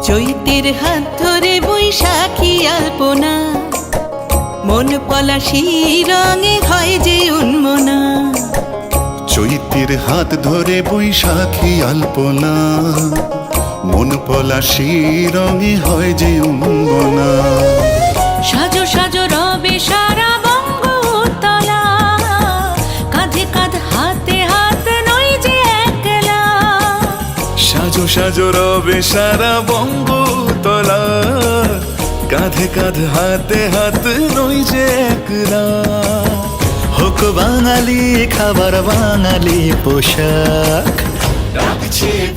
চৈতের হাত ধরে বৈশাখী আলপনা, মন পলাশি রঙে হয় যে উন্মনা। চৈতের হাত ধরে বৈশাখী আলপনা, মন পলাশি রঙে হয় যে উন্মনা। সাজো সাজো রবে সারা বঙ্গতলা, কাঁধে কাঁধ হাতে হাত নই যে একলা। সাজো সাজো রবে সারা বঙ্গতলা, কাঁধে কাঁধ হাতে হাত নই যে একলা। হোক বাঙালি খাবার বাঙালি পোশাক, ডাকছে